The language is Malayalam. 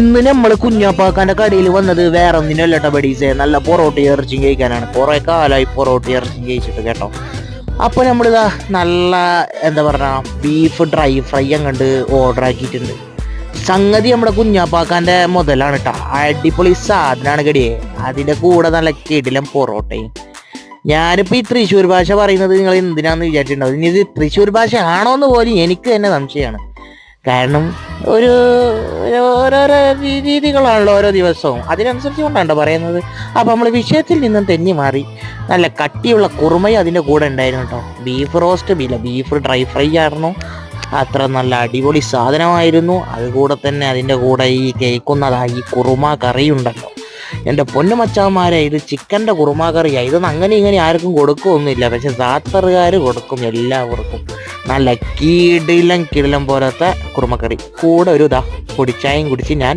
ഇന്ന് നമ്മള് കുഞ്ഞാപ്പാക്കാന്റെ കടയിൽ വന്നത് വേറെ ഒന്നിനല്ല കേട്ടോ ബഡീസേ, നല്ല പൊറോട്ട ഇറച്ചിയും കഴിക്കാനാണ്. കുറെ കാലമായി പൊറോട്ട ഇറച്ചിയും കഴിച്ചിട്ട് കേട്ടോ. അപ്പൊ നമ്മളിതാ നല്ല എന്താ പറഞ്ഞ ബീഫ് ഡ്രൈ ഫ്രൈ അങ്ങോട്ട് ഓർഡർ ആക്കിയിട്ടുണ്ട്. സംഗതി നമ്മുടെ കുഞ്ഞാപ്പാക്കാന്റെ മുതലാണ് കേട്ടോ. അടിപൊളി സാധനമാണ് കടിയേ. അതിന്റെ കൂടെ നല്ല കിടിലം പൊറോട്ടയും. ഞാനിപ്പോ ഈ തൃശ്ശൂർ ഭാഷ പറയുന്നത് നിങ്ങൾ എന്തിനാന്ന് വിചാരിച്ചിട്ടുണ്ടാവും. ഇനി ഇത് തൃശ്ശൂർ ഭാഷ ആണോന്ന് പോലും എനിക്ക് തന്നെ സംശയമാണ്. കാരണം ഒരു ഓരോരോ രീതികളാണല്ലോ ഓരോ ദിവസവും, അതിനനുസരിച്ച് കൊണ്ടാണോ പറയുന്നത്. അപ്പം നമ്മൾ വിഷയത്തിൽ നിന്നും തെന്നി മാറി. നല്ല കട്ടിയുള്ള കുറുമയും അതിൻ്റെ കൂടെ ഉണ്ടായിരുന്നു കേട്ടോ. Beef roast beef dry fry ആയിരുന്നു. അത്ര നല്ല അടിപൊളി സാധനമായിരുന്നു. അതുകൂടെ തന്നെ അതിൻ്റെ കൂടെ ഈ കേൾക്കുന്നതായി കുറുമ കറിയുണ്ടല്ലോ. എൻ്റെ പൊന്നു മച്ചാന്മാരെ, ഇത് ചിക്കൻ്റെ കുറുമ കറിയാണ്. ഇതൊന്നും അങ്ങനെ ഇങ്ങനെ ആർക്കും കൊടുക്കുകയൊന്നുമില്ല. പക്ഷെ സാത്തറുകാർ കൊടുക്കും എല്ലാവർക്കും. നല്ല കിടിലം പോലത്തെ കുറുമക്കറി കൂടെ ഒരു പൊടിച്ചായും കുടിച്ച് ഞാൻ